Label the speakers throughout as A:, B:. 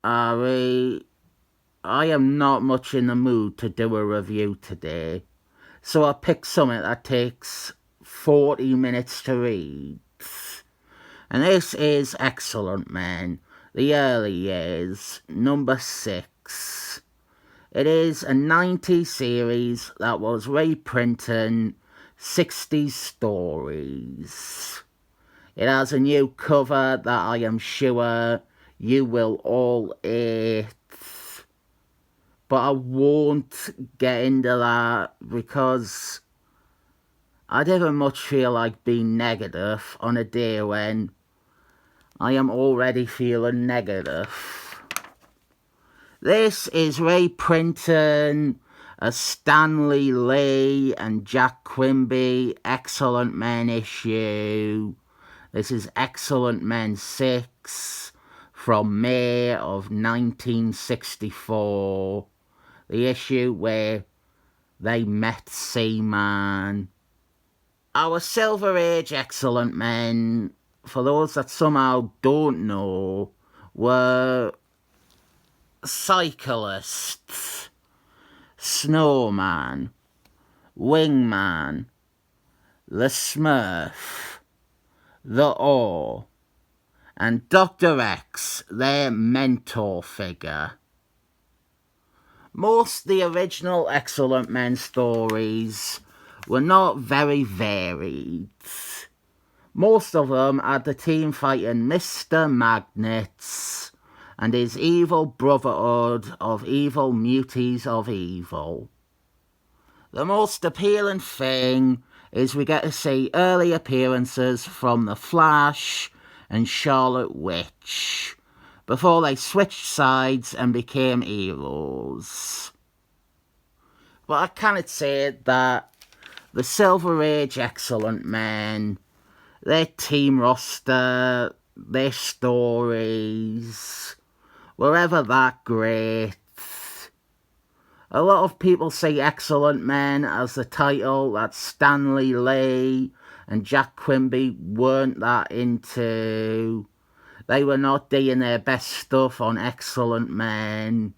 A: Ari, I am not much in the mood to do a review today, so I picked something that takes 40 minutes to read. And this is Excellent Men, the early years, number 6. It is a 90s series that was reprinting 60s stories. It has a new cover that I am sure you will all hate, but I won't get into that because I didn't much feel like being negative on a day when I am already feeling negative. This is reprinting a Stanley Lee and Jack Quimby Excellent Men issue. This is Excellent Men 6 from May of 1964. The issue where they met Seaman. Our Silver Age Excellent Men, for those that somehow don't know, were Cyclist, Snowman, Wingman, the Smurf, the Oar, and Dr. X, their mentor figure. Most of the original Excellent Men stories were not very varied. Most of them had the team fighting Mr. Magnets and his evil brotherhood of evil muties of evil. The most appealing thing is we get to see early appearances from The Flash and Charlotte Witch before they switched sides and became heroes. But I cannot say that the Silver Age Excellent Men, their team roster, their stories, were ever that great. A lot of people see Excellent Men as the title that Stanley Lee and Jack Quimby weren't that into. They were not doing their best stuff on Excellent Men.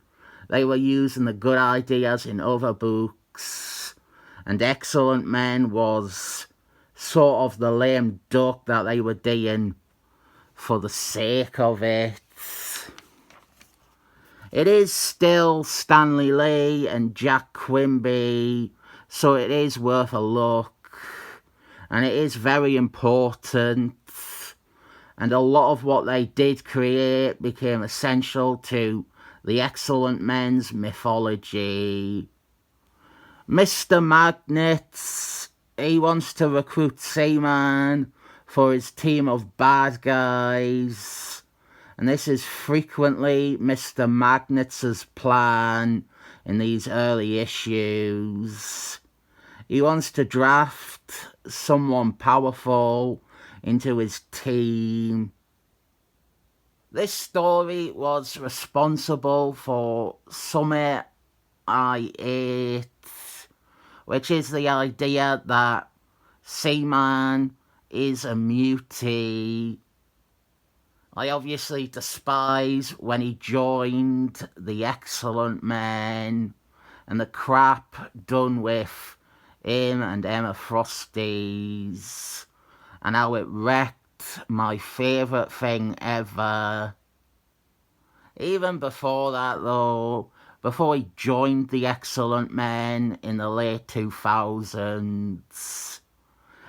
A: They were using the good ideas in other books. And Excellent Men was sort of the lame duck that they were doing for the sake of it. It is still Stanley Lee and Jack Quimby, so it is worth a look. And it is very important. And a lot of what they did create became essential to the Excellent Men's mythology. Mr. Magnets, he wants to recruit Seaman for his team of bad guys. And this is frequently Mr. Magnets' plan in these early issues. He wants to draft someone powerful into his team. This story was responsible for something I ate, which is the idea that Seaman is a mutie. I obviously despise when he joined the Excellent Men and the crap done with him and Emma Frosty's and how it wrecked my favourite thing ever. Even before that though, before he joined the Excellent Men in the late 2000s,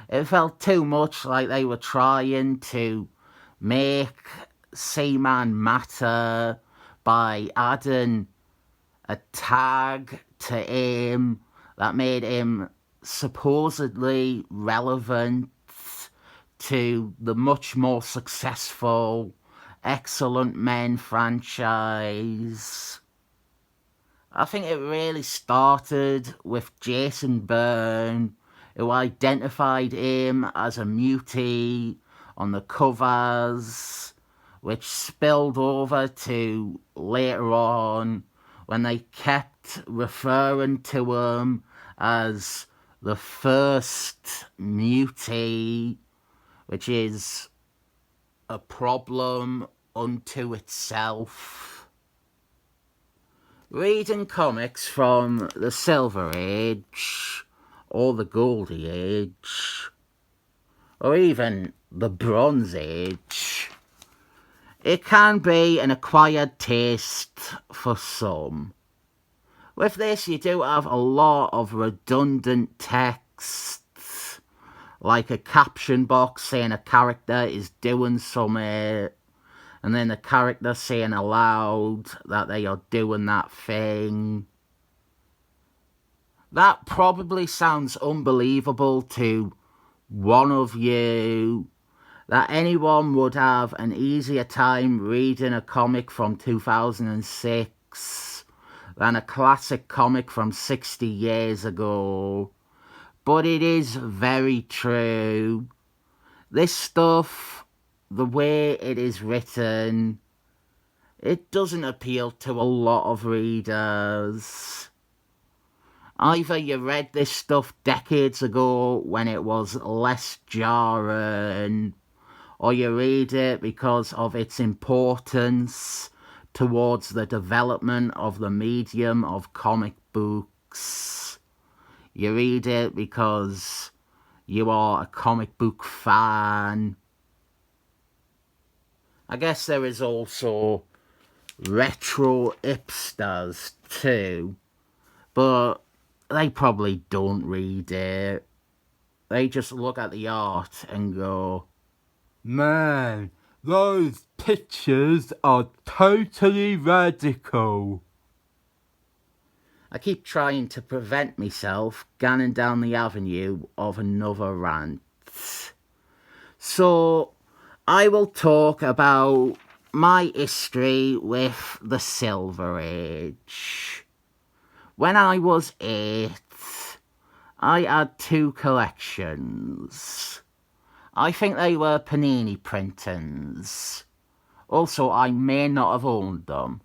A: it felt too much like they were trying to make Seaman matter by adding a tag to him that made him supposedly relevant to the much more successful Excellent Men franchise. I think it really started with Jason Byrne, who identified him as a mutie on the covers, which spilled over to later on when they kept referring to him as the first mutie, which is a problem unto itself. Reading comics from the Silver Age, or the Golden Age, or even the Bronze Age, it can be an acquired taste for some. With this, you do have a lot of redundant text, like a caption box saying a character is doing something, and then the character saying aloud that they are doing that thing. That probably sounds unbelievable to one of you, that anyone would have an easier time reading a comic from 2006 than a classic comic from 60 years ago. But it is very true. This stuff, the way it is written, it doesn't appeal to a lot of readers. Either you read this stuff decades ago when it was less jarring, or you read it because of its importance towards the development of the medium of comic books. You read it because you are a comic book fan. I guess there is also retro hipsters too, but they probably don't read it. They just look at the art and go,
B: "Man, those pictures are totally radical."
A: I keep trying to prevent myself ganning down the avenue of another rant. So, I will talk about my history with the Silver Age. When I was 8, I had 2 collections. I think they were Panini printings. Also, I may not have owned them.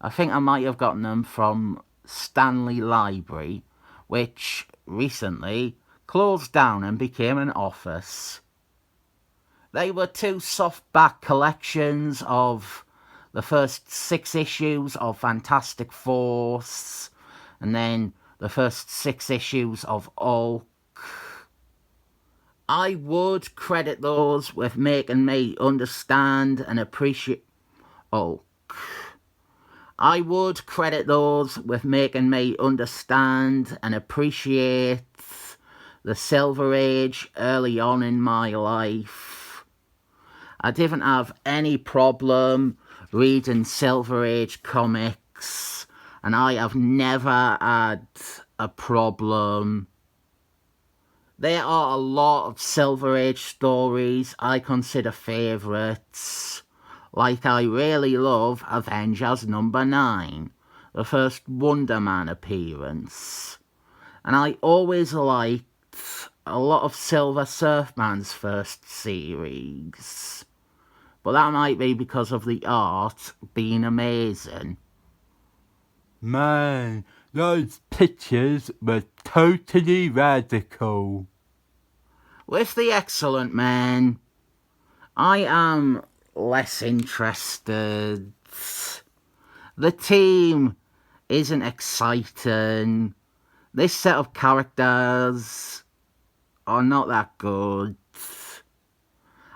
A: I think I might have gotten them from Stanley Library, which recently closed down and became an office. They were 2 softback collections of the first 6 issues of Fantastic Force, and then the first 6 issues of Hulk. I would credit those with making me understand and appreciate Hulk. I would credit those with making me understand and appreciate the Silver Age early on in my life. I didn't have any problem reading Silver Age comics, and I have never had a problem. There are a lot of Silver Age stories I consider favourites. Like, I really love Avengers number 9, the first Wonder Man appearance. And I always liked a lot of Silver Surfman's first series. But that might be because of the art being amazing.
B: Man, those pictures were totally radical.
A: With the Excellent Men, I am less interested. The team isn't exciting. This set of characters are not that good.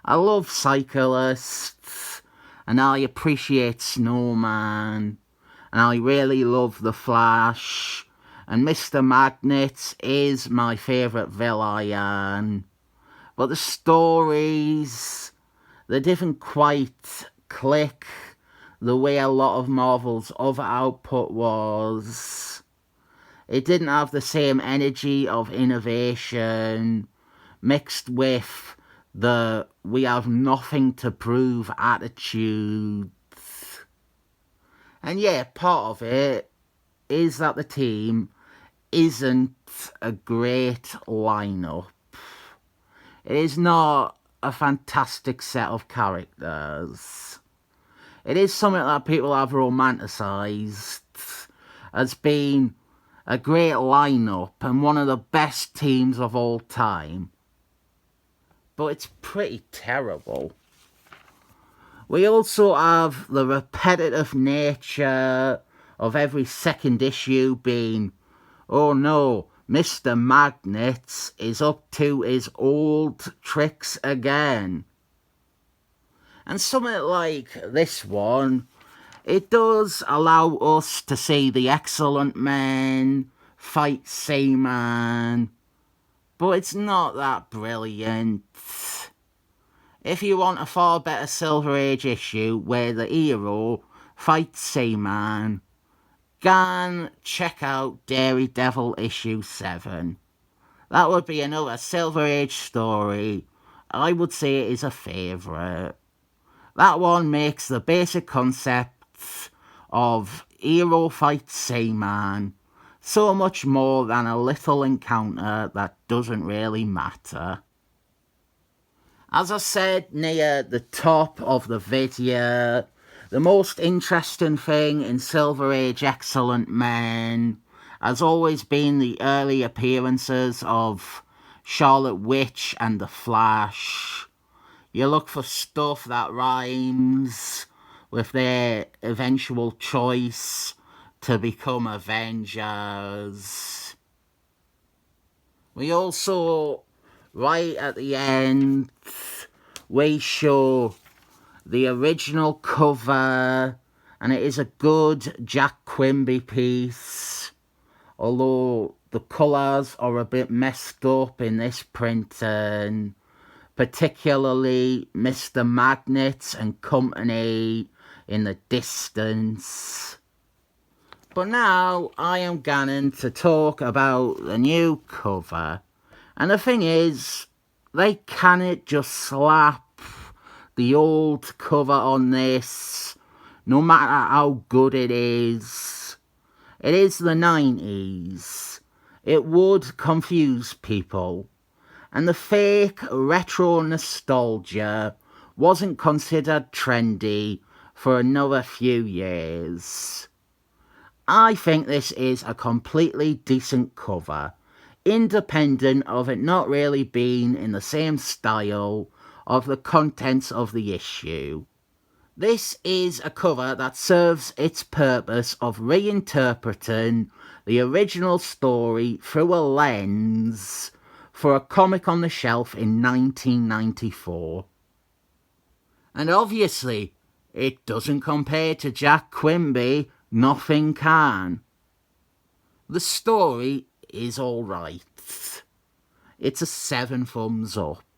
A: I love Cyclists, and I appreciate Snowman, and I really love The Flash, and Mr. Magnet is my favourite villain. But the stories, they didn't quite click the way a lot of Marvel's other output was. It didn't have the same energy of innovation mixed with the we have nothing to prove attitude. And yeah, part of it is that the team isn't a great lineup. It is not a fantastic set of characters. It is something that people have romanticised as being a great lineup and one of the best teams of all time. But it's pretty terrible. We also have the repetitive nature of every second issue being, oh no, Mr. Magnets is up to his old tricks again. And something like this one, it does allow us to see the Excellent Men fight Seaman, but it's not that brilliant. If you want a far better Silver Age issue where the hero fights Seaman, go check out Daredevil issue 7. That would be another Silver Age story. I would say it is a favourite. That one makes the basic concepts of hero fights Seaman so much more than a little encounter that doesn't really matter. As I said near the top of the video, the most interesting thing in Silver Age Excellent Men has always been the early appearances of Charlotte Witch and the Flash. You look for stuff that rhymes with their eventual choice to become Avengers. We also, right at the end, we show the original cover, and it is a good Jack Quimby piece, although the colours are a bit messed up in this printing, particularly Mr. Magnets and company in the distance. But now I am going to talk about the new cover, and the thing is, they cannot just slap the old cover on this, no matter how good it is. It is the 90s. It would confuse people. And the fake retro nostalgia wasn't considered trendy for another few years. I think this is a completely decent cover, independent of it not really being in the same style of the contents of the issue. This is a cover that serves its purpose of reinterpreting the original story through a lens for a comic on the shelf in 1994. And obviously, it doesn't compare to Jack Quimby, nothing can. The story is alright. It's a 7 thumbs up.